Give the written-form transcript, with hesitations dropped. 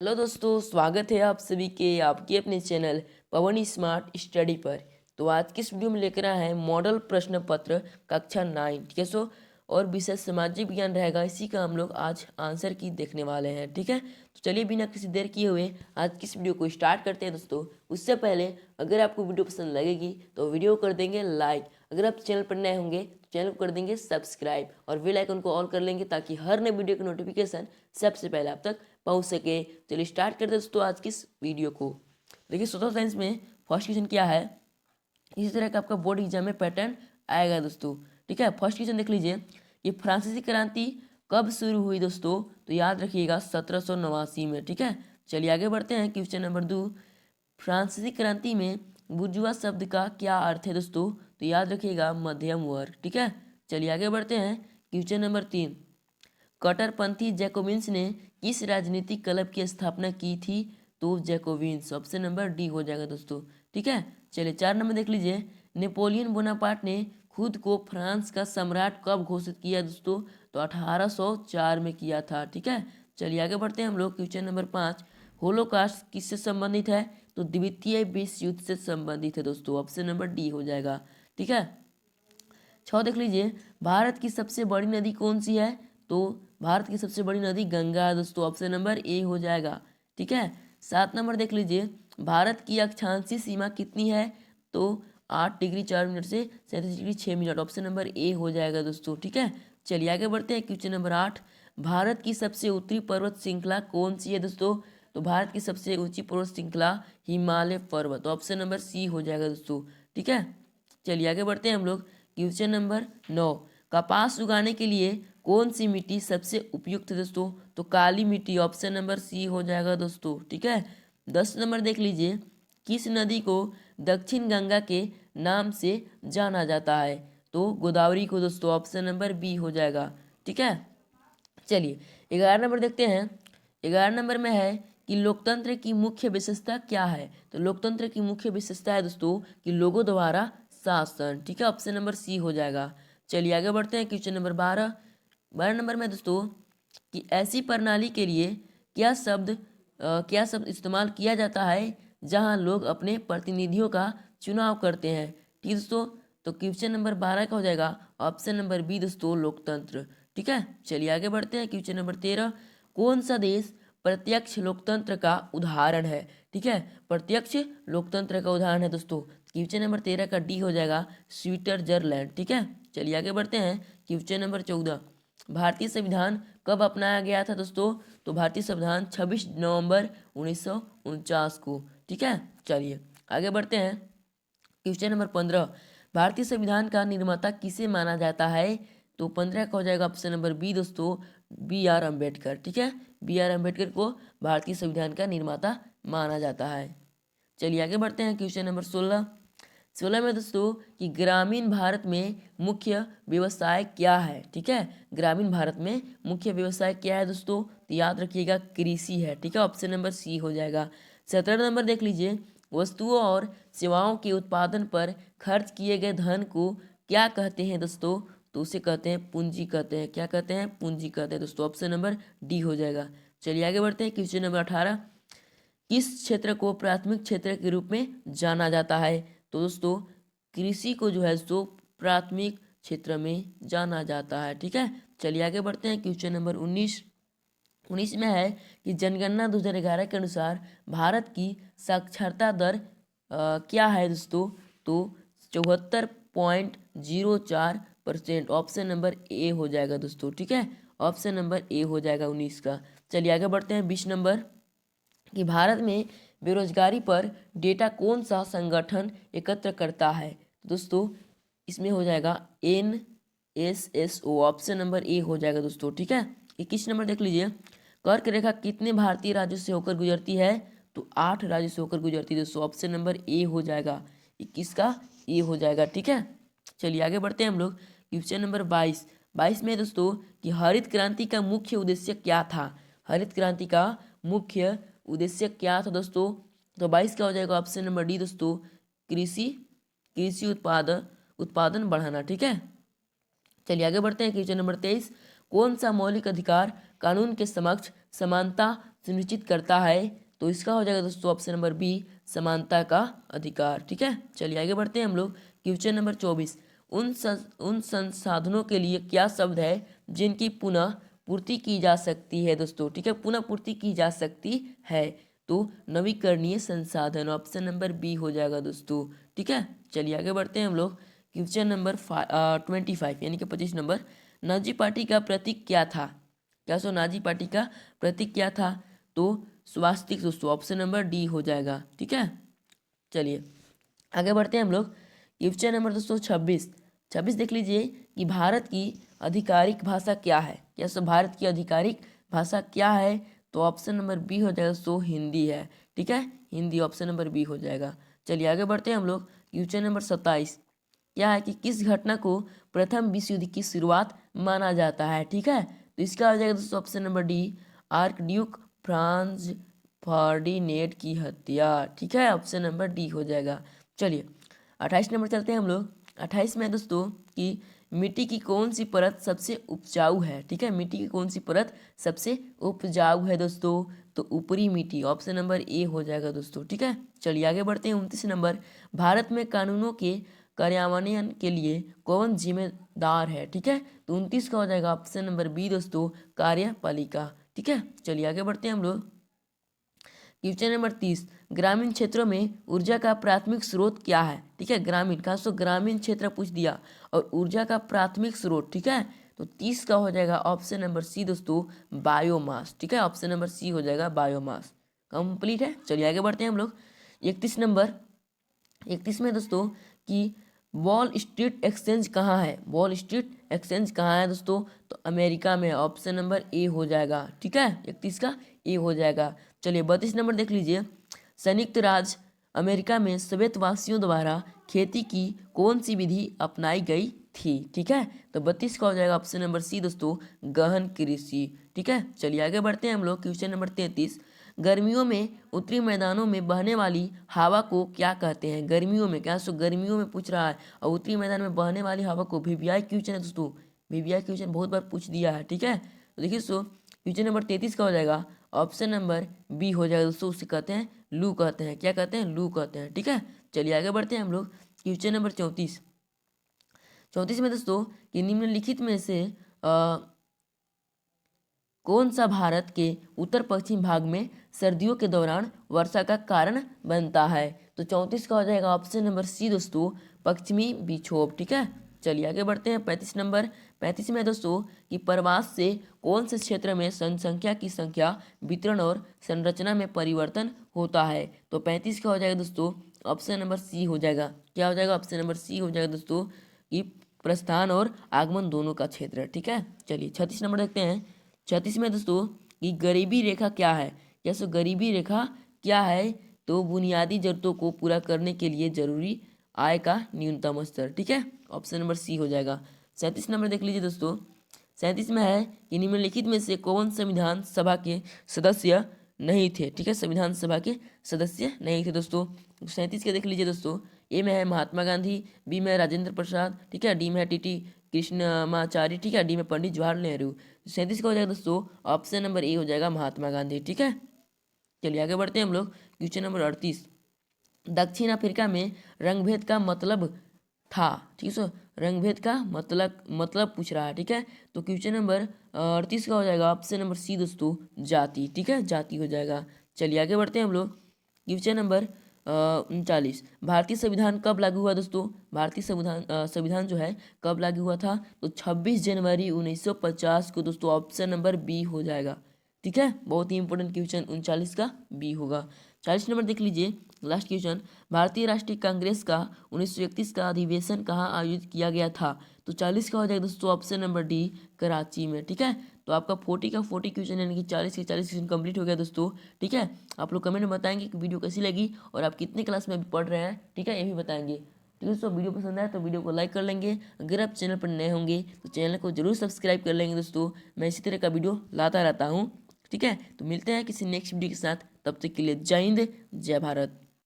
Hello दोस्तों, स्वागत है आप सभी के आपके अपने चैनल पवन स्मार्ट स्टडी पर। तो आज की इस वीडियो में लेकर आए हैं मॉडल प्रश्न पत्र कक्षा 9, ठीक है। और विषय सामाजिक विज्ञान रहेगा, इसी का हम लोग आज आंसर की देखने वाले हैं, ठीक है। तो चलिए बिना किसी देर किए हुए आज की इस वीडियो को स्टार्ट करते हैं दोस्तों। उससे पहले अगर आपको वीडियो पसंद लगेगी तो वीडियो कर देंगे लाइक। अगर आप चैनल पर नए होंगे तो चैनल को कर देंगे सब्सक्राइब और बेल आइकन को ऑल कर लेंगे ताकि हर नए वीडियो की नोटिफिकेशन सबसे पहले आप तक पहुंच सके। चलिए स्टार्ट करते हैं दोस्तों आज की इस वीडियो को। देखिए सोशल साइंस में फर्स्ट क्वेश्चन क्या है, इसी तरह का आपका बोर्ड एग्जाम में पैटर्न आएगा दोस्तों, ठीक है। फर्स्ट क्वेश्चन देख लीजिए, ये फ्रांसीसी क्रांति कब शुरू हुई दोस्तों, तो याद रखिएगा 1789 में, ठीक है। चलिए आगे बढ़ते हैं। क्वेश्चन नंबर 2, फ्रांसीसी क्रांति में बुर्जुआ शब्द का क्या अर्थ है दोस्तों, तो याद रखिएगा मध्यम वर्ग, ठीक है। चलिए आगे बढ़ते हैं। क्वेश्चन नंबर 3, कट्टरपंथी जैकोबिन्स ने किस राजनीतिक क्लब की स्थापना की थी, तो जैकोबिन्स, ऑप्शन नंबर डी हो जाएगा दोस्तों, ठीक है। चलिए 4 नंबर देख लीजिए, नेपोलियन बोनापार्ट ने खुद को फ्रांस का सम्राट कब घोषित किया दोस्तों, तो 1804 में किया था, ठीक है। चलिए आगे बढ़ते हैं हम लोग। क्वेश्चन नंबर 5, होलोकास्ट किससे संबंधित है, तो द्वितीय विश्व युद्ध से संबंधित है दोस्तों, ऑप्शन नंबर डी हो जाएगा, ठीक है। 6 देख लीजिए, भारत की सबसे बड़ी नदी कौन सी है, तो भारत की सबसे बड़ी नदी गंगा है दोस्तों, ऑप्शन नंबर ए हो जाएगा, ठीक है। 7 नंबर देख लीजिए, भारत की अक्षांशीय सीमा कितनी है, तो 8 डिग्री 4 मिनट से 37 degree 6 minute, option number A हो जाएगा दोस्तों, ठीक है। चलिए आगे बढ़ते हैं। क्वेश्चन नंबर 8, भारत की सबसे ऊंची पर्वत श्रृंखला कौन सी है दोस्तों, तो भारत की सबसे ऊंची पर्वत श्रृंखला हिमालय पर्वत, ऑप्शन नंबर सी हो जाएगा दोस्तों, ठीक है। चलिए आगे बढ़ते हैं हम लोग। क्वेश्चन नंबर 9, कपास उगाने के लिए कौन सी मिट्टी सबसे उपयुक्त है दोस्तों, तो काली मिट्टी, ऑप्शन नंबर सी हो जाएगा दोस्तों, ठीक है। 10 नंबर देख लीजिए, किस नदी को दक्षिण गंगा के नाम से जाना जाता है, तो गोदावरी को दोस्तों, ऑप्शन नंबर बी हो जाएगा, ठीक है। चलिए 11 नंबर देखते हैं। 11 नंबर में है कि लोकतंत्र की मुख्य विशेषता क्या है, तो लोकतंत्र की मुख्य विशेषता है दोस्तों कि लोगों द्वारा शासन, ठीक है, ऑप्शन नंबर सी हो जाएगा। चलिए आगे बढ़ते हैं। क्वेश्चन नंबर 12, 12 नंबर में दोस्तों कि ऐसी प्रणाली के लिए क्या शब्द इस्तेमाल किया जाता है जहां लोग अपने प्रतिनिधियों का चुनाव करते हैं, ठीक है दोस्तों। तो क्वेश्चन नंबर 12 का हो जाएगा ऑप्शन नंबर बी दोस्तों, लोकतंत्र, ठीक है। चलिए आगे बढ़ते हैं। क्वेश्चन नंबर 13, कौन सा देश प्रत्यक्ष लोकतंत्र का उदाहरण है, ठीक है, प्रत्यक्ष लोकतंत्र का उदाहरण है दोस्तों। क्वेश्चन नंबर 13 का डी हो जाएगा स्विट्जरलैंड, ठीक है। चलिए आगे बढ़ते हैं। क्वेश्चन नंबर 14, भारतीय संविधान कब अपनाया गया था दोस्तों, तो भारतीय संविधान 26 नवंबर 1949 को, ठीक है। चलिए आगे बढ़ते हैं। क्वेश्चन नंबर 15, भारतीय संविधान का निर्माता किसे माना जाता है, तो 15 का हो जाएगा ऑप्शन नंबर बी दोस्तों, बी आर अम्बेडकर, ठीक है। बी आर अम्बेडकर को भारतीय संविधान का निर्माता माना जाता है। चलिए आगे बढ़ते हैं। क्वेश्चन नंबर 16, 16 में दोस्तों कि ग्रामीण भारत में मुख्य व्यवसाय क्या है, ठीक है। ग्रामीण भारत में मुख्य व्यवसाय क्या है दोस्तों, तो याद रखिएगा कृषि है, ठीक है, ऑप्शन नंबर सी हो जाएगा। 17 नंबर देख लीजिए, वस्तुओं और सेवाओं के उत्पादन पर खर्च किए गए धन को क्या कहते हैं दोस्तों, तो उसे कहते हैं पूंजी कहते हैं, क्या कहते हैं, पूंजी कहते हैं दोस्तों, ऑप्शन नंबर डी हो जाएगा। चलिए आगे बढ़ते हैं। क्वेश्चन नंबर 18, किस क्षेत्र को प्राथमिक क्षेत्र के रूप में जाना जाता है, तो दोस्तों कृषि को जो है सो प्राथमिक क्षेत्र में जाना जाता है, ठीक है। चलिए आगे बढ़ते हैं। क्वेश्चन नंबर 19, 19 में है कि जनगणना 2011 के अनुसार भारत की साक्षरता दर क्या है दोस्तों, तो 74.04%, ऑप्शन नंबर ए हो जाएगा दोस्तों, ठीक है, ऑप्शन नंबर ए हो जाएगा 19 का। चलिए आगे बढ़ते हैं। 20 नंबर कि भारत में बेरोजगारी पर डेटा कौन सा संगठन एकत्र करता है, दोस्तों इसमें हो जाएगा NSSO, ऑप्शन नंबर ए हो जाएगा दोस्तों, ठीक है। 21 नंबर देख लीजिए, कर्क रेखा कितने भारतीय राज्यों से होकर गुजरती है, तो 8 राज्यों से होकर गुजरती है दोस्तों, ऑप्शन नंबर ए हो जाएगा, 21 का ए हो जाएगा, ठीक है। चलिए आगे बढ़ते हैं हम लोग। क्वेश्चन नंबर 22, 22 में दोस्तों कि हरित क्रांति का मुख्य उद्देश्य क्या था, हरित क्रांति का मुख्य उद्देश्य क्या था दोस्तों, तो 22 क्या हो जाएगा ऑप्शन नंबर डी दोस्तों, कृषि कृषि उत्पादन बढ़ाना, ठीक है। चलिए आगे बढ़ते हैं। क्वेश्चन नंबर 23, कौन सा मौलिक अधिकार कानून के समक्ष समानता सुनिश्चित करता है? तो इसका हो जाएगा दोस्तों ऑप्शन नंबर बी, समानता का अधिकार। ठीक है, चलिए आगे बढ़ते हैं हम लोग। क्वेश्चन नंबर 24, उन संसाधनों के लिए क्या शब्द है जिनकी पुनः पूर्ति की जा सकती है दोस्तों? ठीक है, पुनः पूर्ति की जा सकती है, तो नवीकरणीय संसाधन, ऑप्शन नंबर बी हो जाएगा दोस्तों। ठीक है, चलिए आगे बढ़ते हैं हम लोग। क्वेश्चन नंबर 25 यानी कि 25 नंबर, नाजी पार्टी का प्रतीक क्या था? क्या सो नाजी पार्टी का प्रतीक क्या था? तो स्वास्तिक दोस्तों, ऑप्शन नंबर डी हो जाएगा। ठीक है, चलिए आगे बढ़ते हैं हम लोग। क्वेश्चन नंबर दोस्तों 26 देख लीजिए कि भारत की आधिकारिक भाषा क्या है? क्या सो भारत की आधिकारिक भाषा क्या है? तो ऑप्शन नंबर बी हो जाएगा, सो हिंदी है। ठीक है, हिंदी ऑप्शन नंबर बी हो जाएगा। चलिए आगे बढ़ते हैं हम लोग। क्वेश्चन नंबर 27 क्या है कि किस घटना को प्रथम विश्व युद्ध की शुरुआत माना जाता है? ठीक है, तो इसका हो जाएगा दोस्तों option number D, arc Duke Franz Ferdinand की हत्या। ठीक है, ऑप्शन नंबर डी हो जाएगा। चलिए 28 नंबर चलते हैं हम लोग। 28 में दोस्तों कि मिट्टी की कौन सी परत सबसे उपजाऊ है? ठीक है, मिट्टी की कौन सी परत सबसे उपजाऊ है दोस्तों? तो ऊपरी मिट्टी, ऑप्शन नंबर ए हो जाएगा दोस्तों। ठीक है, चलिए आगे बढ़ते हैं। 29 नंबर, भारत में कानूनों के कार्यान्वयन के लिए कौन जिम्मेदार है? ठीक है, तो 29 का हो जाएगा ऑप्शन नंबर बी दोस्तों, कार्यपालिका। ठीक है, चलिए आगे बढ़ते हैं हम लोग। क्वेश्चन नंबर 30, ग्रामीण क्षेत्रों में ऊर्जा का प्राथमिक स्रोत क्या है? ठीक है, ग्रामीण का सो ग्रामीण क्षेत्र पूछ दिया और ऊर्जा का प्राथमिक स्रोत। ठीक है, तो 30 का हो जाएगा ऑप्शन नंबर सी दोस्तों, बायोमास। ठीक है, ऑप्शन नंबर सी हो जाएगा बायोमास। कंप्लीट है, चलिए आगे बढ़ते हैं हम लोग। 31 नंबर, 31 में दोस्तों कि वॉल स्ट्रीट एक्सचेंज कहाँ है? वॉल स्ट्रीट एक्सचेंज कहाँ है दोस्तों? तो अमेरिका में, ऑप्शन नंबर ए हो जाएगा। ठीक है, 31 का ए हो जाएगा। चलिए 32 नंबर देख लीजिए, संयुक्त राज्य अमेरिका में श्वेतवासियों द्वारा खेती की कौन सी विधि अपनाई गई थी? ठीक है, तो 32 का हो जाएगा ऑप्शन नंबर सी दोस्तों, गहन कृषि। ठीक है, चलिए आगे बढ़ते हैं हम लोग। क्वेश्चन नंबर 33, गर्मियों में उत्तरी मैदानों में बहने वाली हवा को क्या कहते हैं? गर्मियों में, क्या सो गर्मियों में पूछ रहा है और उत्तरी मैदान में बहने वाली हवा को, वीवीआई क्वेश्चन है दोस्तों, वीवीआई क्वेश्चन बहुत बार पूछ दिया है। ठीक है, तो देखिए सो क्वेश्चन नंबर 33 का हो जाएगा ऑप्शन नंबर बी हो जाएगा दोस्तों, उसे कहते हैं लू कहते हैं। क्या कहते हैं? लू कहते हैं। ठीक है, चलिए आगे बढ़ते हैं हम लोग। क्वेश्चन नंबर 34 में दोस्तों कि निम्नलिखित में से कौन सा भारत के उत्तर पश्चिम भाग में सर्दियों के दौरान वर्षा का कारण बनता है? तो 34 का हो जाएगा ऑप्शन नंबर सी दोस्तों, पश्चिमी विक्षोभ। ठीक है, चलिए आगे बढ़ते हैं। 35 नंबर, 35 में दोस्तों कि प्रवास से कौन से क्षेत्र में जनसंख्या की संख्या, वितरण और संरचना में परिवर्तन होता है? तो 35 का हो जाएगा दोस्तों ऑप्शन नंबर सी हो जाएगा। क्या हो जाएगा? ऑप्शन नंबर सी हो जाएगा दोस्तों कि प्रस्थान और आगमन दोनों का क्षेत्र। ठीक है, चलिए 36 नंबर देखते हैं। 36 में दोस्तों कि गरीबी रेखा क्या है? जैसे गरीबी रेखा क्या है? तो बुनियादी जरूरतों को पूरा करने के लिए जरूरी आय का न्यूनतम स्तर। ठीक है, ऑप्शन नंबर सी हो जाएगा। 37 नंबर देख लीजिए दोस्तों, 37 में है कि निम्नलिखित में से कौन संविधान सभा के सदस्य नहीं थे? ठीक है, संविधान सभा के सदस्य नहीं थे दोस्तों। 37 के देख लीजिए दोस्तों, ए में है महात्मा गांधी, बी में है राजेंद्र प्रसाद, ठीक है, डी में है टी कृष्णमाचारी, ठीक है, डी में पंडित जवाहरलाल नेहरू। 37 का हो जाएगा दोस्तों ऑप्शन नंबर ए हो जाएगा, महात्मा गांधी। ठीक है, चलिए आगे बढ़ते हैं हम लोग। क्वेश्चन नंबर 38, दक्षिण अफ्रीका में रंगभेद का मतलब था। ठीक है सो, रंगभेद का मतलब पूछ रहा है। ठीक है, तो क्वेश्चन नंबर 38 का हो जाएगा ऑप्शन नंबर सी दोस्तों, जाति। ठीक है, जाति हो जाएगा। चलिए आगे बढ़ते हैं हम लोग। क्वेश्चन नंबर 39, भारतीय संविधान कब लागू हुआ दोस्तों? भारतीय संविधान जो है कब लागू हुआ था? तो 26 जनवरी 1950 को दोस्तों, ऑप्शन नंबर बी हो जाएगा। ठीक है, बहुत ही इंपॉर्टेंट क्वेश्चन 39 का बी होगा। 40 नंबर देख लीजिए, लास्ट क्वेश्चन, भारतीय राष्ट्रीय कांग्रेस का 1931 का अधिवेशन कहाँ आयोजित किया गया था? तो 40 का हो जाएगा दोस्तों ऑप्शन नंबर डी, कराची में। ठीक है, तो आपका 40 का 40 क्वेश्चन यानी कि 40 के 40 क्वेश्चन कंप्लीट हो गया दोस्तों। ठीक है, आप लोग कमेंट में बताएंगे कि वीडियो कैसी लगी और आप कितने क्लास में अभी पढ़ रहे हैं। ठीक है, ये भी बताएंगे। ठीक है दोस्तों, वीडियो पसंद आए तो वीडियो को लाइक कर लेंगे। अगर आप चैनल पर नए होंगे तो चैनल को जरूर सब्सक्राइब कर लेंगे दोस्तों। मैं इसी तरह का वीडियो लाता रहता हूँ। ठीक है, तो मिलते हैं किसी नेक्स्ट वीडियो के साथ, तब तक के लिए जय हिंद, जय भारत।